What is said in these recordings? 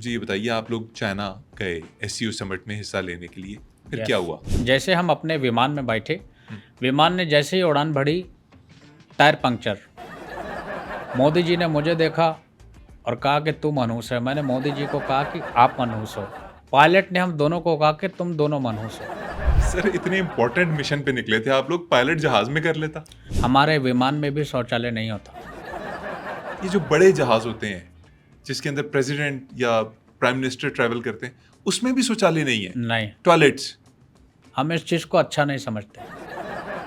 जी, ये बताइए आप लोग चाइना गए एससीओ समिट में हिस्सा लेने के लिए, फिर क्या यस। हुआ? जैसे हम अपने विमान में बैठे, हुँ। विमान ने जैसे ही उड़ान भरी, टायर पंक्चर। मोदी जी ने मुझे देखा और कहा कि तू मनहूस है। मैंने मोदी जी को कहा कि आप मनहूस हो। पायलट ने हम दोनों को कहा कि तुम दोनों मनहूस हो। सर इतने इम्पोर्टेंट मिशन पे निकले थे आप लोग, पायलट जहाज़ में कर लेता। हमारे विमान में भी शौचालय नहीं होता। ये जो बड़े जहाज़ होते हैं, जिसके अंदर प्रेसिडेंट या प्राइम मिनिस्टर ट्रैवल करते हैं, उसमें भी शौचालय नहीं है, नहीं, टॉयलेट्स। हम इस चीज़ को अच्छा नहीं समझते।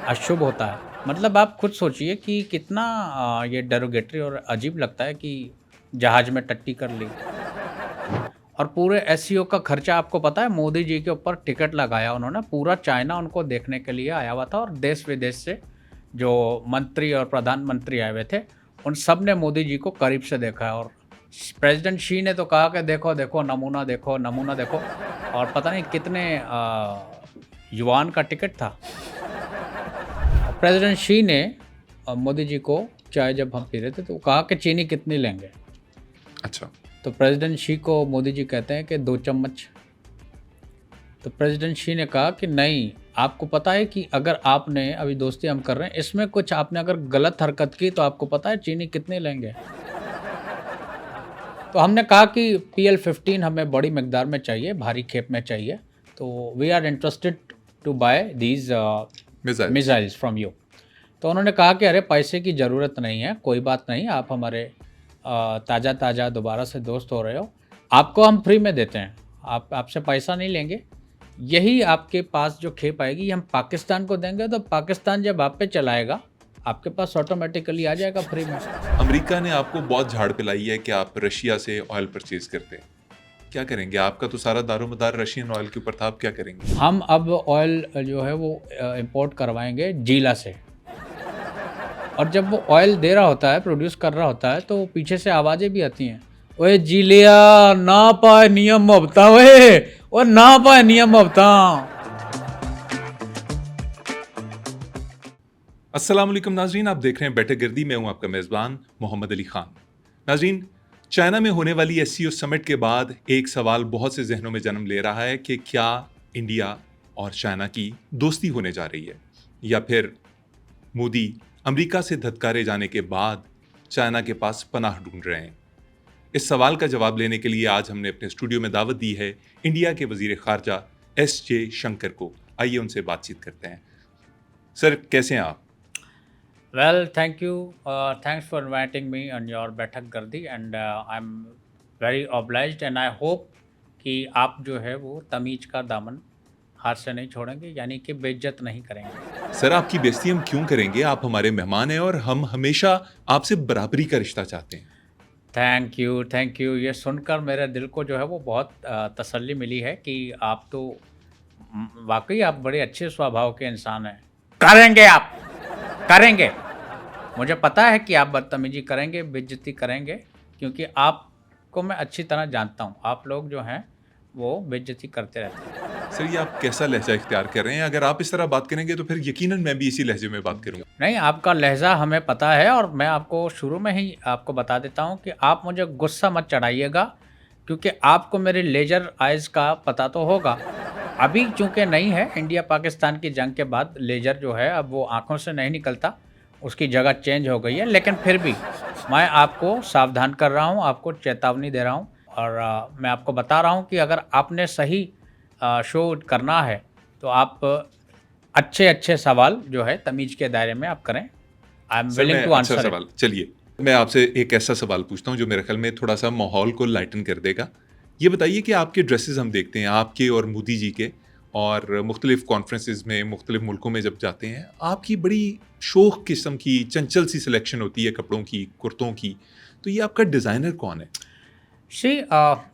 अशुभ होता है। मतलब आप खुद सोचिए कि कितना ये डेरोगेटरी और अजीब लगता है कि जहाज़ में टट्टी कर ली। और पूरे एससीओ का खर्चा आपको पता है, मोदी जी के ऊपर टिकट लगाया उन्होंने, पूरा चाइना उनको देखने के लिए आया हुआ था और देश-विदेश से जो मंत्री और प्रधानमंत्री आए हुए थे, उन सब ने मोदी जी को करीब से देखा है। और प्रेसिडेंट शी ने तो कहा कि देखो, देखो, नमूना देखो और पता नहीं कितने युआन का टिकट था। प्रेसिडेंट शी ने मोदी जी को चाय जब हम पी रहे थे, तो कहा कि चीनी कितनी लेंगे? अच्छा, तो प्रेसिडेंट शी को मोदी जी कहते हैं कि 2 चम्मच। तो प्रेसिडेंट शी ने कहा कि नहीं, आपको पता है कि अगर आपने अभी दोस्ती हम कर रहे हैं, इसमें कुछ आपने अगर गलत हरकत की तो आपको पता है चीनी कितनी लेंगे? तो हमने कहा कि PL-15 हमें बड़ी मिकदार में चाहिए, भारी खेप में चाहिए। तो we are interested to buy these missiles. Missiles from you. तो उन्होंने कहा कि अरे पैसे की ज़रूरत नहीं है, कोई बात नहीं, आप हमारे ताज़ा दोबारा से दोस्त हो रहे हो, आपको हम फ्री में देते हैं, आपसे पैसा नहीं लेंगे। यही आपके पास जो खेप आएगी, ये हम पाकिस्तान को देंगे, तो पाकिस्तान जब आप पे चलाएगा, आपके पास ऑटोमेटिकली आ जाएगा फ्री में। अमेरिका ने आपको बहुत झाड़ पिलाई है कि आप रशिया से ऑयल परचेज़ करते हैं। क्या करेंगे? आपका तो सारा दारोमदार रशियन ऑयल के ऊपर था, आप क्या करेंगे? हम अब ऑयल जो है वो इम्पोर्ट करवाएँगे जीला से। और जब वो ऑयल दे रहा होता है, प्रोड्यूस कर रहा होता है, तो पीछे से आवाज़ें भी आती हैं, "ओए जीलिया, ना पाए नियम मबता ओए, ओ ना पाए नियम मबता।" अस्सलाम वालेकुम नाज़रीन, आप देख रहे हैं बैठक गर्दी, मैं हूं आपका मेज़बान मोहम्मद अली ख़ान। नाज़रीन, चाइना में होने वाली एससीओ समिट के बाद एक सवाल बहुत से जहनों में जन्म ले रहा है कि क्या इंडिया और चाइना की दोस्ती होने जा रही है, या फिर मोदी अमेरिका से धत्कारे जाने के बाद चाइना के पास पनाह ढूंढ रहे हैं। इस सवाल का जवाब लेने के लिए आज हमने अपने स्टूडियो में दावत दी है इंडिया के वजीर खारजा SJ शंकर को। आइए उनसे बातचीत करते हैं। सर, कैसे हैं आप? Well, thank you, thanks for inviting me on your बैठक गर्दी and I am very obliged and I hope कि आप जो है वो तमीज़ का दामन हाथ से नहीं छोड़ेंगे, यानी कि बेइज्जत नहीं करेंगे। सर, आपकी बेइज्जती हम क्यों करेंगे? आप हमारे मेहमान हैं और हम हमेशा आपसे बराबरी का रिश्ता चाहते हैं। Thank you. ये सुनकर मेरे दिल को जो है वो बहुत तसल्ली मिली है कि आप तो वाक़ई आप बड़े अच्छे स्वभाव के इंसान हैं। करेंगे आप, करेंगे। मुझे पता है कि आप बदतमीज़ी करेंगे, बेइज्जती करेंगे, क्योंकि आपको मैं अच्छी तरह जानता हूँ। आप लोग जो हैं वो बेइज्जती करते रहते हैं। सर, ये आप कैसा लहजा इख्तियार कर रहे हैं? अगर आप इस तरह बात करेंगे तो फिर यकीनन मैं भी इसी लहजे में बात करूँगा। नहीं, आपका लहज़ा हमें पता है और मैं आपको शुरू में ही आपको बता देता हूँ कि आप मुझे गुस्सा मत चढ़ाइएगा, क्योंकि आपको मेरे लेज़र आइज़ का पता तो होगा। अभी चूँकि नहीं है, इंडिया पाकिस्तान की जंग के बाद लेज़र जो है अब वो आँखों से नहीं निकलता, उसकी जगह चेंज हो गई है। लेकिन फिर भी मैं आपको सावधान कर रहा हूँ, आपको चेतावनी दे रहा हूँ और मैं आपको बता रहा हूँ कि अगर आपने सही शो करना है, तो आप अच्छे सवाल जो है तमीज़ के दायरे में आप करें। आई एम सर, विलिंग मैं टू अच्छा आंसर इट। सवाल चलिए, मैं आपसे एक ऐसा सवाल पूछता हूँ जो मेरे ख्याल में थोड़ा-सा माहौल को लाइटन कर देगा। ये बताइए कि आपके ड्रेसेज़ हम देखते हैं, आपके और मोदी जी के, और मुख्तलिफ़ कॉन्फ्रेंसेज़ में, मुख्तलिफ़ मुल्कों में जब जाते हैं, आपकी बड़ी शोख किस्म की, चंचल सी सिलेक्शन होती है कपड़ों की, कुर्तों की। तो ये आपका डिज़ाइनर कौन है? सी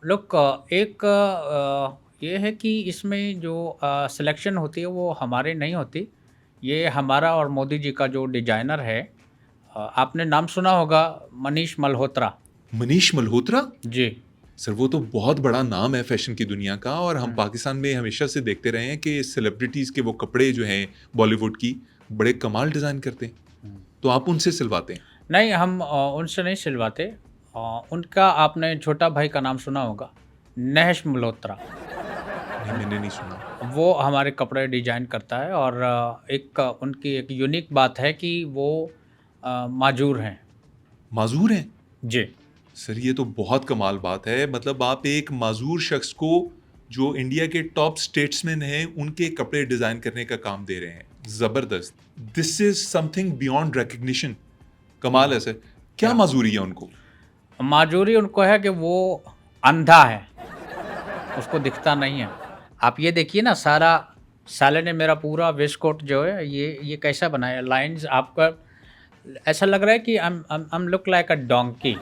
लुक, एक ये है कि इसमें जो सिलेक्शन होती है वो हमारी नहीं होती। ये हमारा और मोदी जी का जो डिज़ाइनर है, आपने नाम सुना होगा, मनीष मल्होत्रा। मनीष मल्होत्रा? जी। सर, वो तो बहुत बड़ा नाम है फ़ैशन की दुनिया का, और हम हुँ, पाकिस्तान में हमेशा से देखते रहे हैं कि सेलिब्रिटीज़ के वो कपड़े जो हैं बॉलीवुड की, बड़े कमाल डिज़ाइन करते हैं। हुँ। तो आप उनसे सिलवाते हैं? नहीं, हम उनसे नहीं सिलवाते। उनका आपने छोटा भाई का नाम सुना होगा, नहश मल्होत्रा, नहीं, मैंने नहीं सुना। वो हमारे कपड़े डिजाइन करता है और उनकी एक यूनिक बात है कि वो माजूर हैं। माज़ूर हैं? जी। सर ये तो बहुत कमाल बात है। मतलब आप एक माज़ूर शख्स को जो इंडिया के टॉप स्टेट्समैन हैं, उनके कपड़े डिज़ाइन करने का काम दे रहे हैं। ज़बरदस्त। This is something beyond recognition. कमाल है सर। क्या क्या माज़ूरी है उनको? माजूरी उनको है कि वो अंधा है, उसको दिखता नहीं है। आप ये देखिए ना, साले ने मेरा पूरा वेस्ट कोट जो है ये कैसा बनाया, लाइंस आपका ऐसा लग रहा है कि I M look like a donkey.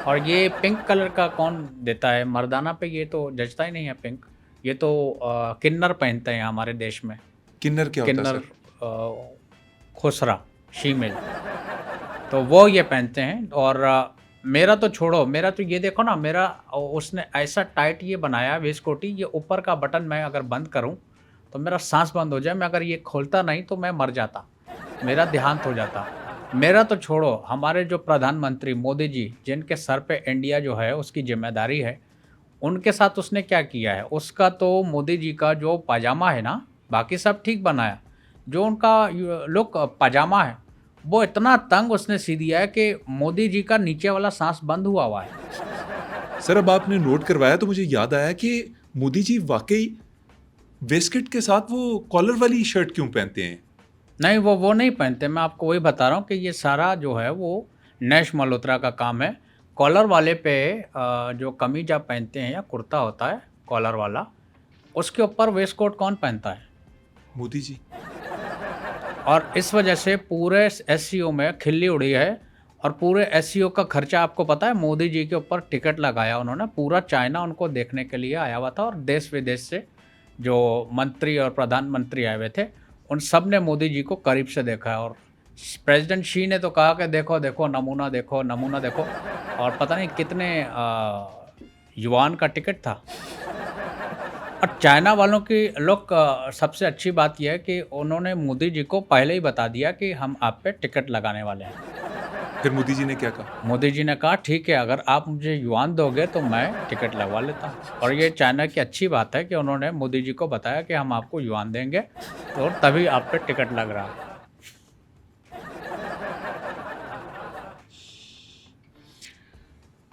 और ये पिंक कलर का कौन देता है मर्दाना पे, ये तो जचता ही नहीं है पिंक। ये तो किन्नर पहनते हैं हमारे देश में। किन्नर क्या होता है किन्नर सर? खुसरा शीमेल, तो वो ये पहनते हैं। और मेरा तो छोड़ो, मेरा तो ये देखो ना, मेरा उसने ऐसा टाइट ये बनाया वेस्ट कोटी, ये ऊपर का बटन मैं अगर बंद करूं तो मेरा सांस बंद हो जाए, मैं अगर ये खोलता नहीं तो मैं मर जाता, मेरा देहांत हो जाता। मेरा तो छोड़ो, हमारे जो प्रधानमंत्री मोदी जी, जिनके सर पे इंडिया जो है उसकी जिम्मेदारी है, उनके साथ उसने क्या किया है, उसका तो मोदी जी का जो पाजामा है ना, बाकी सब ठीक बनाया, जो उनका लुक पाजामा है वो इतना तंग उसने सी दिया है कि मोदी जी का नीचे वाला सांस बंद हुआ है। सर अब आपने नोट करवाया तो मुझे याद आया कि मोदी जी वाक़ई वेस्टकोट के साथ वो कॉलर वाली शर्ट क्यों पहनते हैं? नहीं, वो नहीं पहनते, मैं आपको वही बता रहा हूँ कि ये सारा जो है वो नैश मल्होत्रा का काम है। कॉलर वाले पे जो कमीज आप पहनते हैं या कुर्ता होता है कॉलर वाला, उसके ऊपर वेस्ट कोट कौन पहनता है? मोदी जी। और इस वजह से पूरे एससीओ में खिल्ली उड़ी है। और पूरे एससीओ का खर्चा आपको पता है, मोदी जी के ऊपर टिकट लगाया उन्होंने, पूरा चाइना उनको देखने के लिए आया हुआ था और देश विदेश से जो मंत्री और प्रधानमंत्री आए हुए थे, उन सब ने मोदी जी को करीब से देखा है। और प्रेसिडेंट शी ने तो कहा कि देखो देखो नमूना, देखो नमूना देखो। और पता नहीं कितने युआन का टिकट था। और चाइना वालों की लोग सबसे अच्छी बात यह है कि उन्होंने मोदी जी को पहले ही बता दिया कि हम आप पे टिकट लगाने वाले हैं। फिर मोदी जी ने क्या कहा? मोदी जी ने कहा ठीक है, अगर आप मुझे युआन दोगे तो मैं टिकट लगवा लेता हूँ। और ये चाइना की अच्छी बात है कि उन्होंने मोदी जी को बताया कि हम आपको युआन देंगे, तो तभी आप पे टिकट लग रहा है।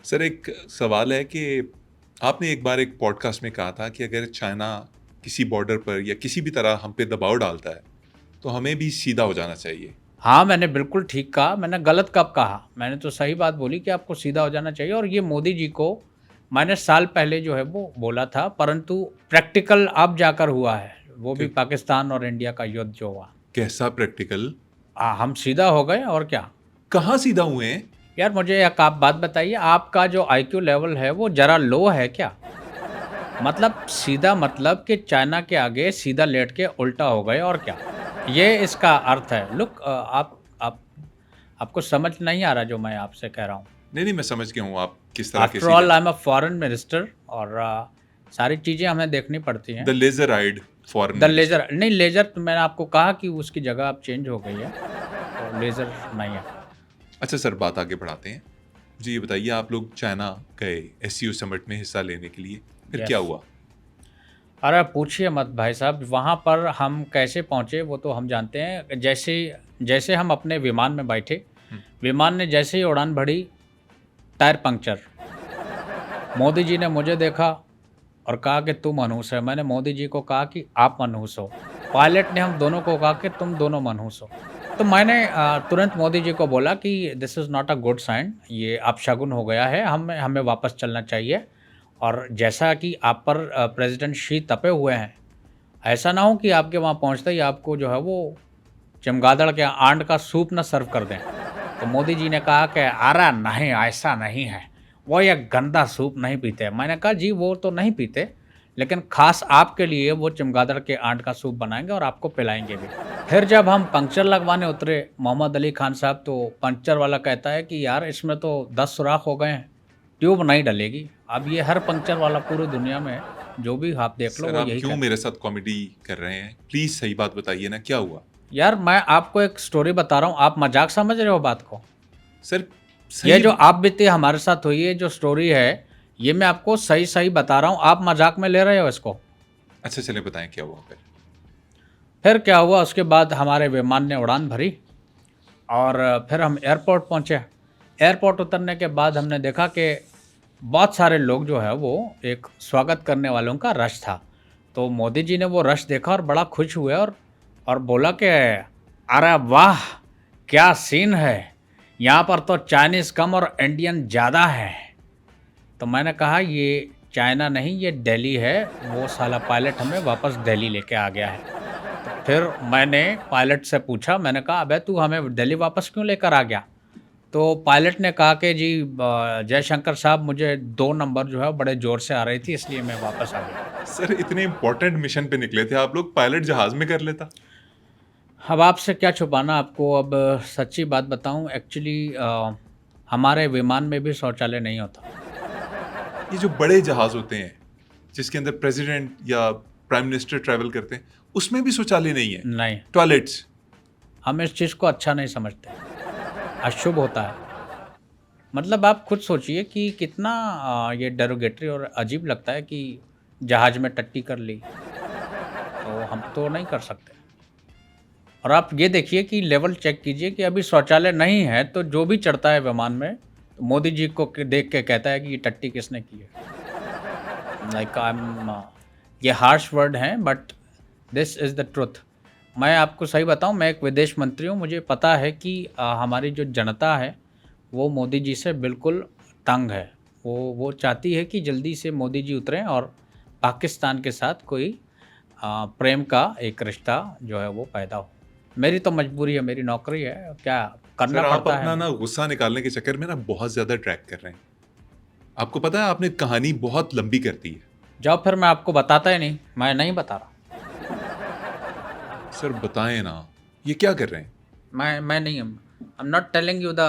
सर एक सवाल है कि आपने एक बार एक पॉडकास्ट में कहा था कि अगर चाइना किसी बॉर्डर पर या किसी भी तरह हम पे दबाव डालता है तो हमें भी सीधा हो जाना चाहिए। हाँ, मैंने बिल्कुल ठीक कहा, मैंने गलत कब कहा? मैंने तो सही बात बोली कि आपको सीधा हो जाना चाहिए। और ये मोदी जी को मैंने साल पहले जो है वो बोला था, परंतु प्रैक्टिकल अब जाकर हुआ है, वो भी पाकिस्तान और इंडिया का युद्ध जो हुआ। कैसा प्रैक्टिकल? हम सीधा हो गए और क्या। कहाँ सीधा हुए हैं? यार मुझे एक आप बात बताइए, आपका जो आईक्यू लेवल है वो ज़रा लो है क्या? मतलब सीधा मतलब कि चाइना के आगे सीधा लेट के उल्टा हो गए और क्या, ये इसका अर्थ है। लुक, आपको समझ नहीं आ रहा जो मैं आपसे कह रहा हूँ। नहीं नहीं, मैं समझ गया हूँ आप किस तरह के आफ्टर ऑल सीधे। I am a foreign minister और सारी चीज़ें हमें देखनी पड़ती हैं। The laser eyed foreign the laser नहीं, लेज़र तो मैंने आपको कहा कि उसकी जगह अब चेंज हो गई है, तो लेज़र नहीं है। अच्छा सर, बात आगे बढ़ाते हैं। जी ये बताइए, आप लोग चाइना गए एससीओ समिट में हिस्सा लेने के लिए, फिर क्या हुआ? अरे पूछिए मत भाई साहब, वहाँ पर हम कैसे पहुँचे वो तो हम जानते हैं। जैसे जैसे हम अपने विमान में बैठे, विमान ने जैसे ही उड़ान भरी, टायर पंक्चर। मोदी जी ने मुझे देखा और कहा कि तू मनहूस है। मैंने मोदी जी को कहा कि आप मनहूस हो। पायलट ने हम दोनों को कहा कि तुम दोनों मनहूस हो। तो मैंने तुरंत मोदी जी को बोला कि this is not a good sign, ये अपशगुन हो गया है, हमें वापस चलना चाहिए। और जैसा कि आप पर प्रेसिडेंट शी तपे हुए हैं, ऐसा ना हो कि आपके वहाँ पहुँचते ही आपको जो है वो चमगादड़ के आंड का सूप ना सर्व कर दें। तो मोदी जी ने कहा कि अरे नहीं, ऐसा नहीं है, वो ये गंदा सूप नहीं पीते। मैंने कहा जी वो तो नहीं पीते, लेकिन ख़ास आपके लिए वो चमगादड़ के आंट का सूप बनाएंगे और आपको पिलाएंगे भी। फिर जब हम पंक्चर लगवाने उतरे, मोहम्मद अली खान साहब, तो पंक्चर वाला कहता है कि यार इसमें तो 10 सुराख हो गए हैं, ट्यूब नहीं डलेगी। अब ये हर पंक्चर वाला पूरी दुनिया में जो भी आप देख लो सर वो आप यही क्यों कहता है। मेरे साथ कॉमेडी कर रहे हैं? प्लीज सही बात बताइए ना, क्या हुआ? यार मैं आपको एक स्टोरी बता रहा हूँ, आप मजाक समझ रहे हो बात को? सर ये सही। जो आप बीती हमारे साथ हुई है जो स्टोरी है, ये मैं आपको सही-सही बता रहा हूँ, आप मज़ाक में ले रहे हो इसको। अच्छा चलिए बताएँ क्या हुआ फिर? फिर क्या हुआ उसके बाद हमारे विमान ने उड़ान भरी और फिर हम एयरपोर्ट पहुँचे। एयरपोर्ट उतरने के बाद हमने देखा कि बहुत सारे लोग जो है वो एक स्वागत करने वालों का रश था। तो मोदी जी ने वो रश देखा और बड़ा खुश हुए और बोला कि अरे वाह! क्या सीन है! यहाँ पर तो चाइनीज़ कम और इंडियन ज़्यादा है। तो मैंने कहा ये चाइना नहीं ये दिल्ली है, वो साला पायलट हमें वापस दिल्ली लेके आ गया है। तो फिर मैंने पायलट से पूछा, मैंने कहा अबे तू हमें दिल्ली वापस क्यों लेकर आ गया? तो पायलट ने कहा कि जी जयशंकर साहब मुझे 2 नंबर जो है बड़े ज़ोर से आ रही थी इसलिए मैं वापस आ गया। सर इतने इम्पोर्टेंट मिशन पे निकले थे आप लोग, पायलट जहाज़ में कर लेता। अब आपसे क्या छुपाना आपको अब सच्ची बात बताऊँ एक्चुअली हमारे विमान में भी शौचालय नहीं होता। ये जो बड़े जहाज़ होते हैं, जिसके अंदर प्रेसिडेंट या प्राइम मिनिस्टर ट्रैवल करते हैं, उसमें भी शौचालय नहीं है, नहीं, टॉयलेट्स। हम इस चीज़ को अच्छा नहीं समझते, अशुभ होता है। मतलब आप खुद सोचिए कि कितना ये डेरोगेटरी और अजीब लगता है कि जहाज़ में टट्टी कर ली, तो हम तो नहीं कर सकते। और आप ये देखिए कि लेवल चेक कीजिए कि अभी शौचालय नहीं है, तो जो भी चढ़ता है विमान में, तो मोदी जी को देख के कहता है कि ये टट्टी किसने की है। लाइक आई एम ये हार्श वर्ड हैं but this is the truth. मैं आपको सही बताऊँ मैं एक विदेश मंत्री हूँ, मुझे पता है कि हमारी जो जनता है, वो मोदी जी से बिल्कुल तंग है। वो चाहती है कि जल्दी से मोदी जी उतरें और पाकिस्तान के साथ कोई प्रेम का एक रिश्ता जो है वो पैदा हो। मेरी तो मजबूरी है, मेरी नौकरी है, क्या करना सर आप पड़ता है अपना हमें। ना गुस्सा निकालने के चक्कर में ना बहुत ज़्यादा ट्रैक कर रहे हैं। आपको पता है आपने कहानी बहुत लंबी कर दी है। जाओ फिर मैं आपको बताता ही नहीं, मैं नहीं बता रहा। सर बताएँ ना, ये क्या कर रहे हैं? मैं नहीं हूँ। I am not telling you the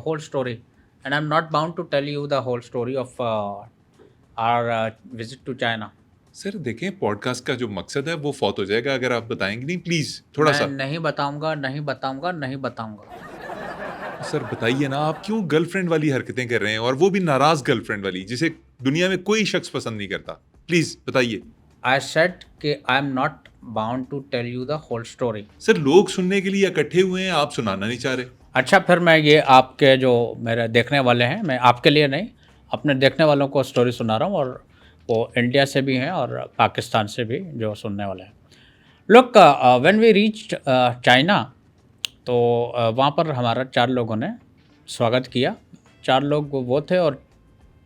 whole story and I am not bound to tell you the whole story of our visit to China. Sir देखें पॉडकास्ट का जो मकसद है वो फौत हो जाएगा अगर आप बताएँगे नहीं प्लीज़ थोड़ा मैं सा। नहीं बताऊँगा, नहीं बताऊँगा, नहीं बताऊँगा। सर बताइए ना आप क्यों गर्लफ्रेंड वाली हरकतें कर रहे हैं और वो भी नाराज़ गर्लफ्रेंड वाली जिसे दुनिया में कोई शख्स पसंद नहीं करता? प्लीज़ बताइए। आई सेड कि I am not bound to tell you the whole story. Sir लोग सुनने के लिए इकट्ठे हुए हैं, आप सुनाना नहीं चाह रहे। अच्छा फिर मैं ये आपके जो मेरे देखने वाले हैं, मैं आपके लिए नहीं, अपने देखने वालों को स्टोरी सुना रहा हूँ और वो इंडिया से भी हैं और पाकिस्तान से भी जो सुनने वाले हैं। Look when we reached China तो वहाँ पर हमारा 4 लोगों ने स्वागत किया। 4 लोग वो थे और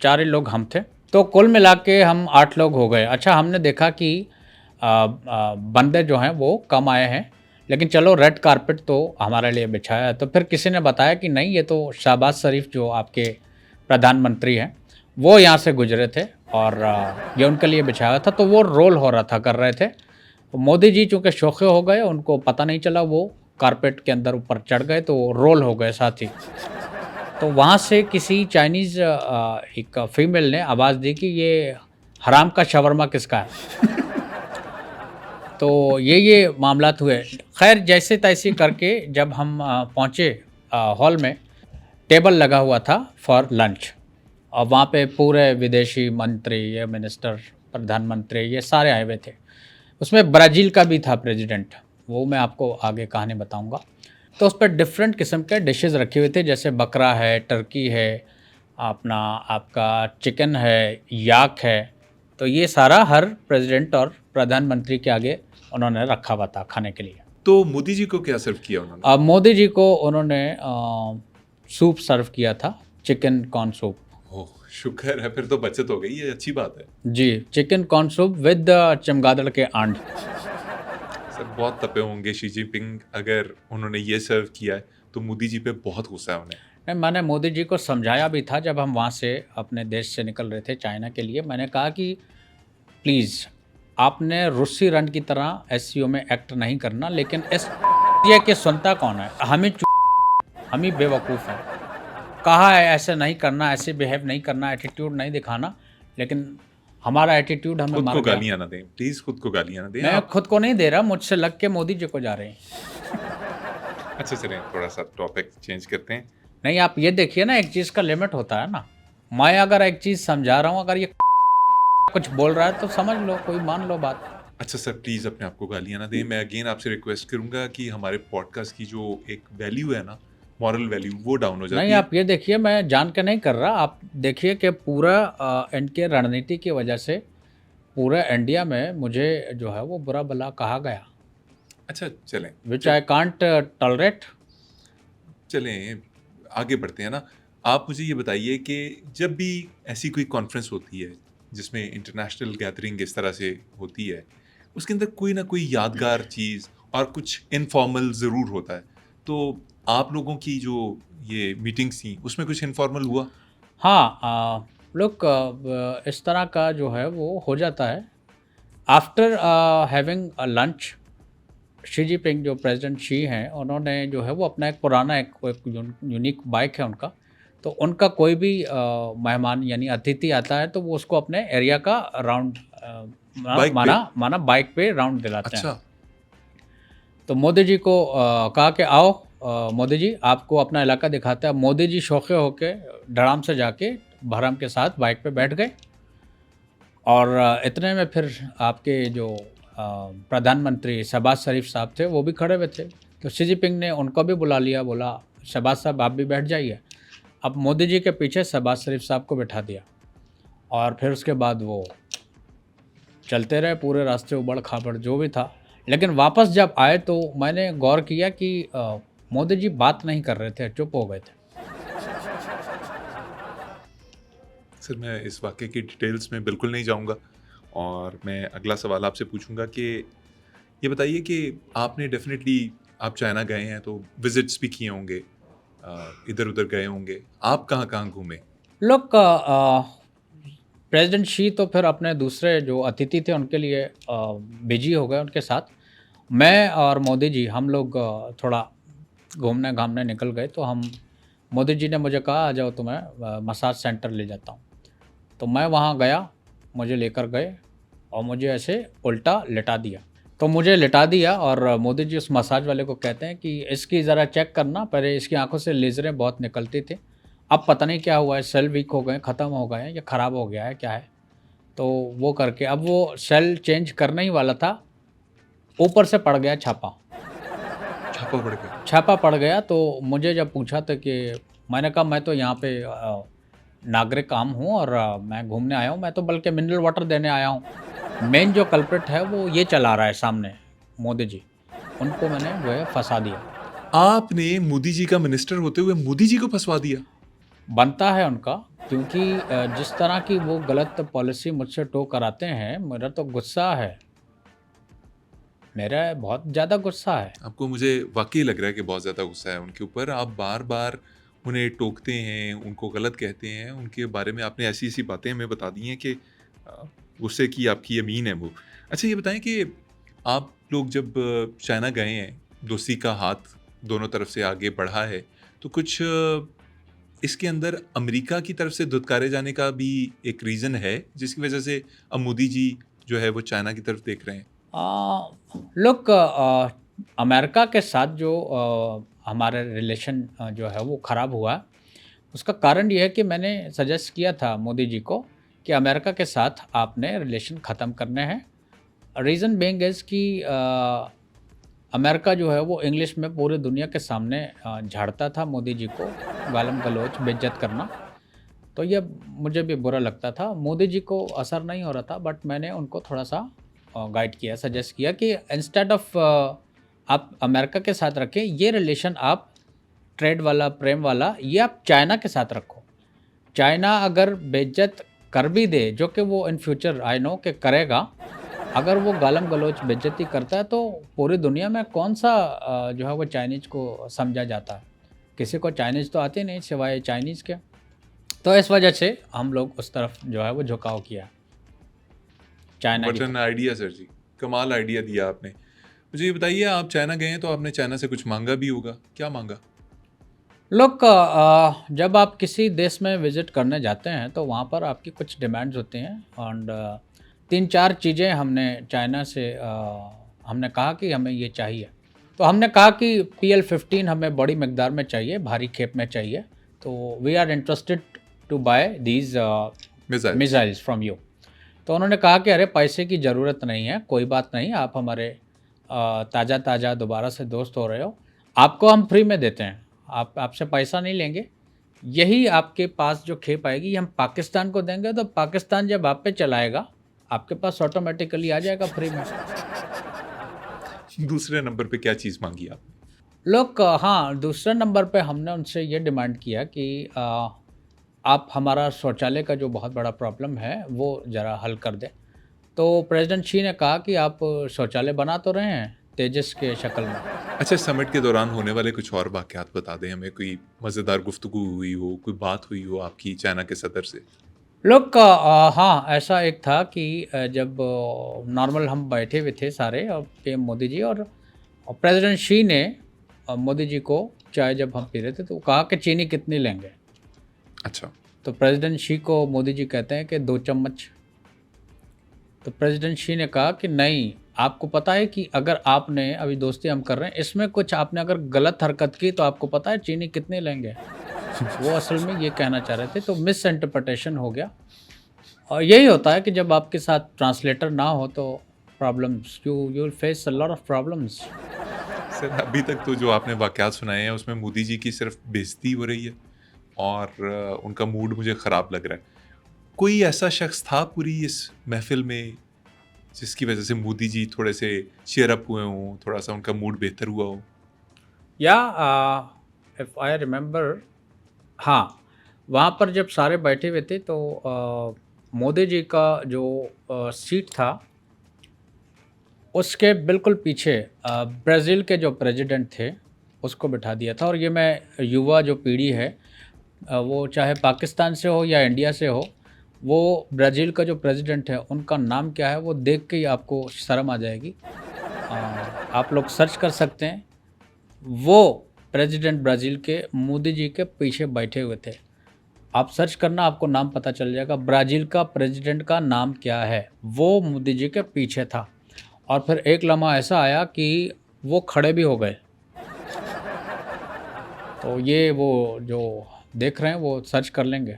4 ही लोग हम थे। तो कुल मिला के हम 8 लोग हो गए। अच्छा हमने देखा कि बंदे जो हैं वो कम आए हैं, लेकिन चलो रेड कारपेट तो हमारे लिए बिछाया है। तो फिर किसी ने बताया कि नहीं ये तो शहबाज शरीफ जो आपके प्रधानमंत्री हैं, वो यहाँ से गुजरे थे और ये उनके लिए बिछाया था। तो वो रोल हो रहा था, कर रहे थे। तो मोदी जी चूँकि शौक़े हो गए, उनको पता नहीं चला, वो कारपेट के अंदर ऊपर चढ़ गए तो रोल हो गए साथ ही। तो वहाँ से किसी चाइनीज़ एक फीमेल ने आवाज़ दी कि ये हराम का शवरमा किसका है? तो ये मामलात हुए। ख़ैर जैसे-तैसे करके जब हम पहुँचे हॉल में, टेबल लगा हुआ था फॉर लंच और वहाँ पे पूरे विदेशी मंत्री, ये मिनिस्टर, प्रधानमंत्री ये सारे आए हुए थे। उसमें ब्राज़ील का भी था प्रेसिडेंट, वो मैं आपको आगे कहानी बताऊँगा। तो उस पे डिफरेंट किस्म के डिशेज़ रखे हुए थे, जैसे बकरा है, टर्की है, अपना आपका चिकन है, याक है। तो ये सारा हर प्रेसिडेंट और प्रधानमंत्री के आगे उन्होंने रखा हुआ था खाने के लिए। तो मोदी जी को क्या सर्व किया उन्होंने? अब मोदी जी को उन्होंने सूप सर्व किया था, चिकन कॉर्न सूप। ओह शुक्र है, फिर तो बचत हो गई, ये अच्छी बात है। जी, चिकन कॉर्न सूप विद चमगादड़ के अंड। सर बहुत तपे होंगे शी जिनपिंग, अगर उन्होंने ये सर्व किया है तो मोदी जी पे बहुत गुस्सा है उन्हें। नहीं, मैंने मोदी जी को समझाया भी था जब हम वहाँ से अपने देश से निकल रहे थे चाइना के लिए। मैंने कहा कि प्लीज़ आपने रूसी रन की तरह एससीओ में एक्ट नहीं करना, लेकिन इस ये कि सुनता कौन है? हम ही बेवकूफ़ हैं। कहा है ऐसे नहीं करना, ऐसे बिहेव नहीं करना, एटीट्यूड नहीं दिखाना, लेकिन हमारा एटीट्यूड हमें खुद मार को गया। गालियां ना दें प्लीज, खुद को गालियां ना दें मैं आप। खुद को नहीं दे रहा, मुझसे लग के मोदी जी को जा रहे हैं। अच्छा चलें थोड़ा सा टॉपिक चेंज करते हैं। नहीं, आप ये देखिए ना, एक चीज़ का लिमिट होता है ना। मैं अगर एक चीज़ समझा रहा हूँ, अगर ये कुछ बोल रहा है तो समझ लो, कोई मान लो बात। अच्छा सर, प्लीज़ अपने आप को गालियाँ ना दें। मैं अगेन आपसे रिक्वेस्ट करूँगा कि हमारे पॉडकास्ट की जो एक वैल्यू है ना, मॉरल वैल्यू, वो डाउन हो नहीं, जाती है। आप ये देखिए, मैं जान के नहीं कर रहा, आप देखिए कि पूरा इनके रणनीति की वजह से पूरे इंडिया में मुझे जो है वो बुरा भला कहा गया, अच्छा चलें, विच आई कांट टॉलरेट। चलें आगे बढ़ते हैं ना। आप मुझे ये बताइए कि जब भी ऐसी कोई कॉन्फ्रेंस होती है, जिसमें इंटरनेशनल गैदरिंग इस तरह से होती है, उसके अंदर कोई ना कोई यादगार चीज़ और कुछ इनफॉर्मल ज़रूर होता है। तो आप लोगों की जो ये मीटिंग्स थी, उसमें कुछ इनफॉर्मल हुआ? हाँ, लोग इस तरह का जो है वो हो जाता है after having a lunch. Xi Jinping जो प्रेसिडेंट शी हैं, उन्होंने जो है वो अपना एक पुराना एक यूनिक बाइक है उनका, तो उनका कोई भी मेहमान यानी अतिथि आता है तो वो उसको अपने एरिया का राउंड बाइक पे? माना माना बाइक पे राउंड दिलाते हैं। अच्छा, तो मोदी जी को कहा कि आओ, मोदी जी आपको अपना इलाका दिखाते हैं। मोदी जी शौके होके धड़ाम से जाके बहरम के साथ बाइक पे बैठ गए और इतने में फिर आपके जो प्रधानमंत्री शहबाज शरीफ साहब थे वो भी खड़े हुए थे। तो शी जिनपिंग ने उनको भी बुला लिया, बोला शहबाज साहब आप भी बैठ जाइए। अब मोदी जी के पीछे शहबाज शरीफ साहब को बैठा दिया और फिर उसके बाद वो चलते रहे पूरे रास्ते, उबड़ खाबड़ जो भी था। लेकिन वापस जब आए तो मैंने गौर किया कि मोदी जी बात नहीं कर रहे थे, चुप हो गए थे। सर मैं इस वाक़ये की डिटेल्स में बिल्कुल नहीं जाऊँगा और मैं अगला सवाल आपसे पूछूँगा कि ये बताइए कि आपने डेफ़िनेटली आप चाइना गए हैं तो विज़िट्स भी किए होंगे, इधर-उधर गए होंगे। आप कहाँ-कहाँ घूमे? लोग प्रेसिडेंट शी तो फिर अपने दूसरे जो अतिथि थे उनके लिए बिजी हो गए उनके साथ। मैं और मोदी जी हम लोग थोड़ा घूमने घामने निकल गए। तो हम मोदी जी ने मुझे कहा आ जाओ तुम्हें मसाज सेंटर ले जाता हूँ। तो मैं वहाँ गया, मुझे लेकर गए और मुझे ऐसे उल्टा लिटा दिया। तो मुझे लिटा दिया और मोदी जी उस मसाज वाले को कहते हैं कि इसकी ज़रा चेक करना, पहले इसकी आंखों से लेज़रें बहुत निकलती थी, अब पता नहीं क्या हुआ है, सेल वीक हो गए, ख़त्म हो गए हैं या ख़राब हो गया है, क्या है। तो वो करके अब वो सेल चेंज करना ही वाला था, ऊपर से पड़ गया छापा। छापा पड़ गया। छापा पड़ गया तो मुझे जब पूछा था कि मैंने कहा मैं तो यहाँ पे नागरिक आम हूँ और मैं घूमने आया हूँ, मैं तो बल्कि मिनरल वाटर देने आया हूँ। मेन जो कल्प्रिट है वो ये चला रहा है सामने, मोदी जी। उनको मैंने जो है फँसा दिया। आपने मोदी जी का मिनिस्टर होते हुए मोदी जी को फँसवा दिया? बनता है उनका, क्योंकि जिस तरह की वो गलत पॉलिसी मुझसे टो कराते हैं, मेरा तो गुस्सा है। मेरा बहुत ज़्यादा गुस्सा है। आपको मुझे वाक़ई लग रहा है कि बहुत ज़्यादा गुस्सा है उनके ऊपर। आप बार-बार उन्हें टोकते हैं, उनको गलत कहते हैं, उनके बारे में आपने ऐसी-ऐसी बातें हमें बता दी हैं कि गुस्से की आपकी ज़मीन है वो। अच्छा ये बताएँ कि आप लोग जब चाइना गए हैं, दोस्ती का हाथ दोनों तरफ से आगे बढ़ा है, तो कुछ इसके अंदर अमेरिका की तरफ से धुतकारे जाने का भी एक रीज़न है, जिसकी वजह से अब मोदी जी जो है वो चाइना की तरफ देख रहे हैं? लोग अमेरिका के साथ जो हमारे रिलेशन जो है वो ख़राब हुआ, उसका कारण ये है कि मैंने सजेस्ट किया था मोदी जी को कि अमेरिका के साथ आपने रिलेशन ख़त्म करने हैं। रीज़न बीइंग इज़ कि अमेरिका जो है वो इंग्लिश में पूरी दुनिया के सामने झाड़ता था मोदी जी को, गालम गलौच, बेइज्जत करना। तो ये मुझे भी बुरा लगता था। मोदी जी को असर नहीं हो रहा था, बट मैंने उनको थोड़ा-सा गाइड किया, सजेस्ट किया कि इंस्टेड ऑफ आप अमेरिका के साथ रखें, ये रिलेशन आप ट्रेड वाला, प्रेम वाला, ये आप चाइना के साथ रखो। चाइना अगर बेइज्जत कर भी दे, जो कि वो इन फ्यूचर आई नो कि करेगा, अगर वो गालम गलौच बेइज्जती करता है तो पूरी दुनिया में कौन-सा जो है वो चाइनीज़ को समझा जाता है। किसी को चाइनीज़ तो आती नहीं सिवाय चाइनीज़ के। तो इस वजह से हम लोग उस तरफ जो है वो झुकाव किया, चाइना की व्हाट एन तरफ। आइडिया सर जी, कमाल आइडिया दिया आपने। मुझे ये बताइए आप चाइना गए हैं तो आपने चाइना से कुछ माँगा भी होगा, क्या माँगा? लोग जब आप किसी देश में विज़िट करने जाते हैं तो वहाँ पर आपकी कुछ डिमांड्स होती हैं एंड 3-4 चीज़ें हमने चाइना से हमने कहा कि हमें ये चाहिए। तो हमने कहा कि PL-15 हमें बड़ी मिकदार में चाहिए, भारी खेप में चाहिए। तो we are interested to buy these missiles. Missiles from you. तो उन्होंने कहा कि अरे पैसे की ज़रूरत नहीं है, कोई बात नहीं, आप हमारे ताज़ा ताज़ा दोबारा से दोस्त हो रहे हो, आपको हम फ्री में देते हैं, आप आपसे पैसा नहीं लेंगे, यही आपके पास जो खेप आएगी ये हम पाकिस्तान को देंगे, तो पाकिस्तान जब आप पे चलाएगा आपके पास ऑटोमेटिकली आ जाएगा फ्री में। दूसरे नंबर पे क्या चीज़ मांगी आप? लोग हाँ, दूसरे नंबर पे हमने उनसे ये डिमांड किया कि आप हमारा शौचालय का जो बहुत बड़ा प्रॉब्लम है वो ज़रा हल कर दें। तो प्रेसिडेंट शी ने कहा कि आप शौचालय बना तो रहे हैं तेजस के शक्ल में। अच्छा, समिट के दौरान होने वाले कुछ और वाक़यात बता दें हमें, कोई मज़ेदार गुफ्तगू हुई हो, कोई बात हुई हो आपकी चाइना के सदर से? लोग का हाँ, ऐसा एक था कि जब नॉर्मल हम बैठे हुए थे सारे और पीएम मोदी जी और प्रेसिडेंट शी ने मोदी जी को चाय जब हम पी रहे थे तो कहा कि चीनी कितनी लेंगे? अच्छा। तो प्रेसिडेंट शी को मोदी जी कहते हैं कि 2 चम्मच। तो प्रेसिडेंट शी ने कहा कि नहीं, आपको पता है कि अगर आपने अभी दोस्ती हम कर रहे हैं, इसमें कुछ आपने अगर गलत हरकत की तो आपको पता है चीनी कितनी लेंगे? वो असल में ये कहना चाह रहे थे, तो मिस इंटरप्रिटेशन हो गया। और यही होता है कि जब आपके साथ ट्रांसलेटर ना हो तो problems you will face a lot of problems. Sir, अभी तक तो जो आपने वाक़यात सुनाए हैं उसमें मोदी जी की सिर्फ़ बेइज़्ज़ती हो रही है और उनका मूड मुझे ख़राब लग रहा है। कोई ऐसा शख़्स था पूरी इस महफ़िल में जिसकी वज़ह से मोदी जी थोड़े से चीयर अप हुए हों, थोड़ा-सा उनका मूड बेहतर हुआ हो? या इफ़ आई रिमेंबर, हाँ, वहाँ पर जब सारे बैठे हुए थे तो मोदी जी का जो सीट था उसके बिल्कुल पीछे ब्राज़ील के जो प्रेसिडेंट थे उसको बिठा दिया था। और ये मैं युवा जो पीढ़ी है वो चाहे पाकिस्तान से हो या इंडिया से हो, वो ब्राज़ील का जो प्रेसिडेंट है उनका नाम क्या है वो देख के ही आपको शर्म आ जाएगी। अ, आप लोग सर्च कर सकते हैं, वो प्रेसिडेंट ब्राज़ील के मोदी जी के पीछे बैठे हुए थे। आप सर्च करना, आपको नाम पता चल जाएगा, ब्राज़ील का प्रेसिडेंट का नाम क्या है, वो मोदी जी के पीछे था। और फिर एक लम्हा ऐसा आया कि वो खड़े भी हो गए। तो ये वो जो देख रहे हैं वो सर्च कर लेंगे।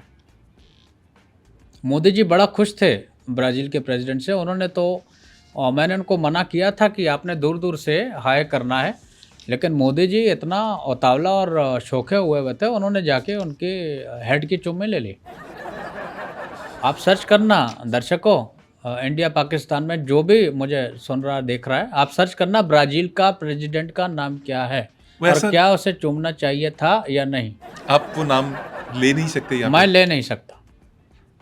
मोदी जी बड़ा खुश थे ब्राज़ील के प्रेसिडेंट से। उन्होंने तो मैंने उनको मना किया था कि आपने दूर-दूर से हाय करना है, लेकिन मोदी जी इतना उतावला और शौखे हुए हुए थे, उन्होंने जाके उनके हेड की चुम्मी ले ली। आप सर्च करना दर्शकों, इंडिया पाकिस्तान में जो भी मुझे सुन रहा देख रहा है, आप सर्च करना ब्राज़ील का प्रेसिडेंट का नाम क्या है वो और ऐसा क्या उसे चूमना चाहिए था या नहीं? आप वो नाम ले नहीं सकते यहाँ मैं पे? ले नहीं सकता।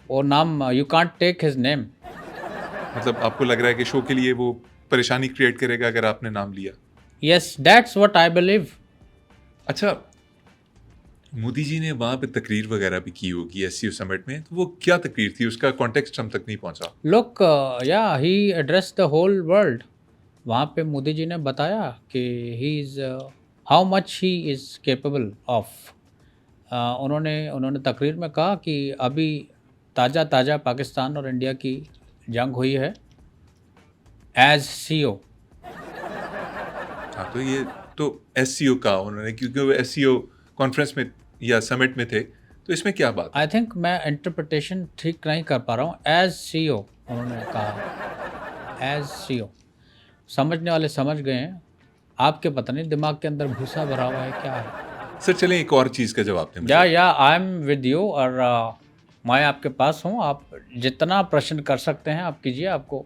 वो नाम you can't take his name. मतलब आपको लग रहा है कि शो के लिए वो परेशानी क्रिएट करेगा अगर आपने नाम लिया? Yes, that's what I believe. अच्छा, मोदी जी ने वहाँ पे तकरीर वगैरह भी की होगी एससीओ समिट में, तो वो क्या तकरीर थी? उसका कॉन्टेक्स्ट हम तक नहीं पहुँचा। लुक, या ही एड्रेस्ड द होल वर्ल्ड। वहाँ पे मोदी जी ने बताया कि he is how much he is capable of. उन्होंने उन्होंने तकरीर में कहा कि अभी ताज़ा-ताज़ा पाकिस्तान और इंडिया की जंग हुई है एज़ सीओ। हाँ, तो ये तो एससीओ का उन्होंने, क्योंकि वो एससीओ कॉन्फ्रेंस में या समिट में थे, तो इसमें क्या बात है? आई थिंक मैं इंटरप्रिटेशन ठीक नहीं कर पा रहा हूँ। एज़ सीओ उन्होंने कहा, एज़ सीओ। समझने वाले समझ गए हैं, आपके पता नहीं दिमाग के अंदर भूसा भरा हुआ है क्या है? सर चलें एक और चीज़ का जवाब दें मुझे। या आई एम विद यू और मैं आपके पास हूँ, आप जितना प्रश्न कर सकते हैं आप कीजिए, आपको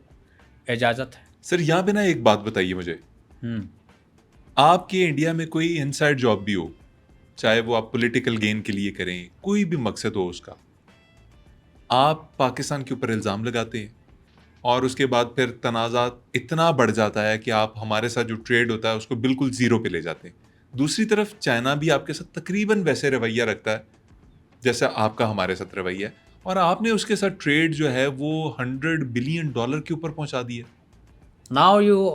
इजाज़त है। सर यहाँ पे ना एक बात बताइए मुझे, हुँ। आपके इंडिया में कोई इनसाइड जॉब भी हो, चाहे वो आप पॉलिटिकल गेन के लिए करें, कोई भी मकसद हो उसका, आप पाकिस्तान के ऊपर इल्ज़ाम लगाते हैं और उसके बाद फिर तनाज़ात इतना बढ़ जाता है कि आप हमारे साथ जो ट्रेड होता है उसको बिल्कुल ज़ीरो पे ले जाते हैं। दूसरी तरफ चाइना भी आपके साथ तकरीबन वैसे रवैया रखता है जैसा आपका हमारे साथ रवैया है, और आपने उसके साथ ट्रेड जो है वो $100 बिलियन के ऊपर पहुंचा दी है। Now you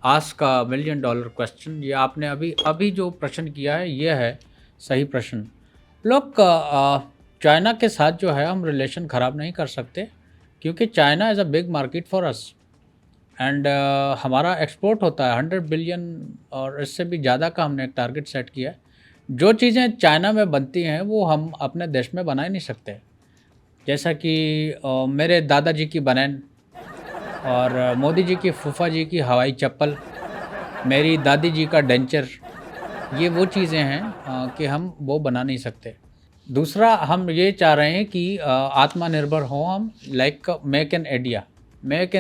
ask a million dollar question. ये आपने अभी अभी जो प्रश्न किया है ये है सही प्रश्न। लोग, चाइना के साथ जो है हम रिलेशन ख़राब नहीं कर सकते, क्योंकि China is a big market for us and हमारा एक्सपोर्ट होता है 100 बिलियन और इससे भी ज़्यादा का हमने एक टारगेट सेट किया है। जो चीज़ें चाइना में बनती हैं वो हम अपने देश में बना ही नहीं सकते। जैसा कि मेरे दादाजी की बनैन और मोदी जी की फूफा जी की हवाई चप्पल, मेरी दादी जी का डेंचर, ये वो चीज़ें हैं कि हम वो बना नहीं सकते। दूसरा हम ये चाह रहे हैं कि आत्मनिर्भर हों हम, लाइक मेक इन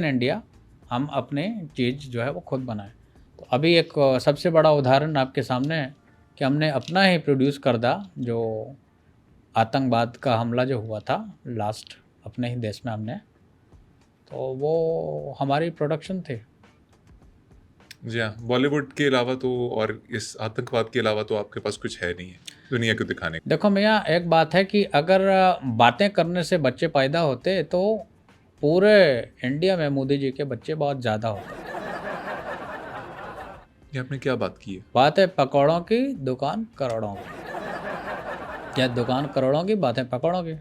इंडिया, हम अपने चीज़ जो है वो खुद बनाएं। तो अभी एक सबसे बड़ा उदाहरण आपके सामने है कि हमने अपना ही प्रोड्यूस करदा जो आतंकवाद का हमला जो हुआ था लास्ट अपने ही देश में हमने, तो वो हमारी प्रोडक्शन थी। जी हाँ, बॉलीवुड के अलावा तो और इस आतंकवाद के अलावा तो आपके पास कुछ है नहीं है दुनिया को दिखाने को। देखो भैया, एक बात है कि अगर बातें करने से बच्चे पैदा होते तो पूरे इंडिया में मोदी जी के बच्चे बहुत ज़्यादा होते। ये आपने क्या बात की है? बातें पकौड़ों की, दुकान करोड़ों की, या दुकान करोड़ों की, बातें पकौड़ों की।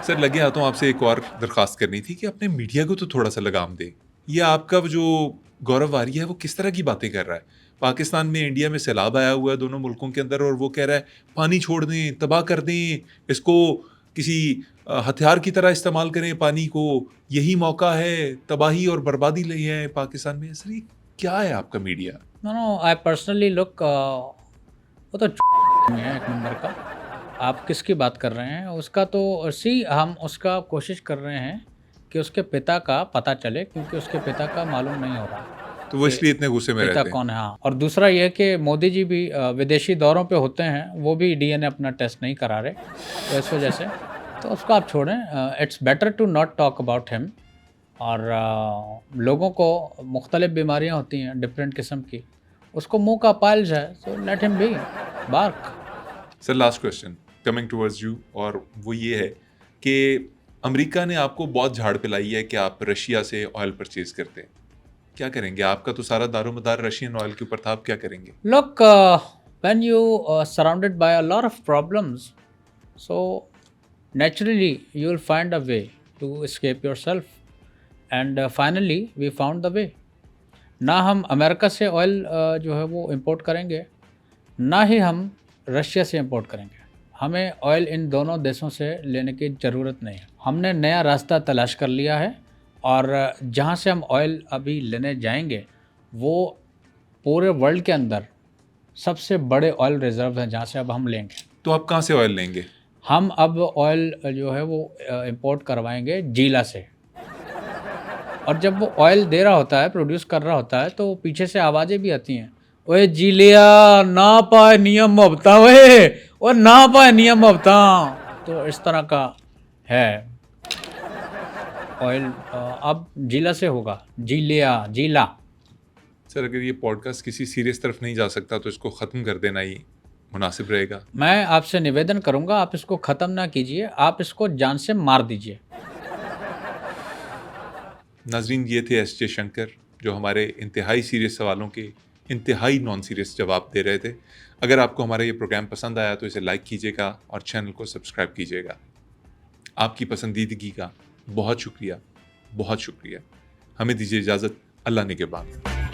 सर लगे हाथों आपसे एक और दरख्वास्त करनी थी कि अपने मीडिया को तो थोड़ा सा लगाम दें। ये आपका जो गौरव वारिया है वो किस तरह की बातें कर रहा है? पाकिस्तान में इंडिया में सैलाब आया हुआ है दोनों मुल्कों के अंदर और वो कह रहा है पानी छोड़ दें, तबाह कर दें, इसको किसी हथियार की तरह इस्तेमाल करें पानी को, यही मौका है, तबाही और बर्बादी ले है पाकिस्तान में। सर ये क्या है आपका media? No, I personally look, वो तो है एक नंबर का। आप किसकी बात कर रहे हैं? उसका तो हम उसका कोशिश कर रहे हैं कि उसके पिता का पता चले, क्योंकि उसके पिता का मालूम नहीं हो रहा तो वो कि इसलिए इतने गुस्से में पिता रहते हैं। कौन है। हाँ, और दूसरा ये कि मोदी जी भी विदेशी दौरों पे होते हैं, वो भी डीएनए अपना टेस्ट नहीं करा रहे, तो इस वजह से तो उसको आप छोड़ें। It's better to not talk about him. और लोगों को मुख्तलिफ बीमारियां होती हैं डिफरेंट किस्म की, उसको मुंह का पाइल्स है, so let him be bark. Sir last question coming towards you, और वो ये है कि अमेरिका ने आपको बहुत झाड़ पिलाई है कि आप रशिया से ऑयल परचेज करते हैं। क्या करेंगे? आपका तो सारा दारोमदार रशियन ऑयल के ऊपर था, आप क्या करेंगे? Look, when you are surrounded by a lot of problems, so naturally you will find a way to escape yourself. And finally we found the way. ना हम अमेरिका से ऑयल जो है वो इंपोर्ट करेंगे, ना ही हम रशिया से इंपोर्ट करेंगे। हमें ऑयल इन दोनों देशों से लेने की ज़रूरत नहीं है। हमने नया रास्ता तलाश कर लिया है, और जहाँ से हम ऑयल अभी लेने जाएंगे वो पूरे वर्ल्ड के अंदर सबसे बड़े ऑयल रिजर्व हैं, जहाँ से अब हम लेंगे। तो आप कहाँ से ऑयल लेंगे? हम अब ऑयल जो है वो इंपोर्ट करवाएंगे जीला से। और जब वो ऑयल दे रहा होता है, प्रोड्यूस कर रहा होता है, तो पीछे से आवाज़ें भी आती हैं, ओए जीलिया ना पाए नियम अबता, ओ ना पाए नियम अबता। तो इस तरह का है। ऑयल अब जीला से होगा, जीला। सर अगर ये पॉडकास्ट किसी सीरियस तरफ नहीं जा सकता तो इसको ख़त्म कर देना ही मुनासिब रहेगा। मैं आपसे निवेदन करूंगा, आप इसको ख़त्म ना कीजिए, आप इसको जान से मार दीजिए। नाजरीन, ये थे एस.जे. शंकर जो हमारे इंतहाई सीरियस सवालों के इंतहाई नॉन सीरियस जवाब दे रहे थे। अगर आपको हमारा ये प्रोग्राम पसंद आया तो इसे लाइक कीजिएगा और चैनल को सब्सक्राइब कीजिएगा। आपकी पसंदीदगी का बहुत शुक्रिया, बहुत शुक्रिया। हमें दीजिए इजाज़त। अल्लाह निगहबान।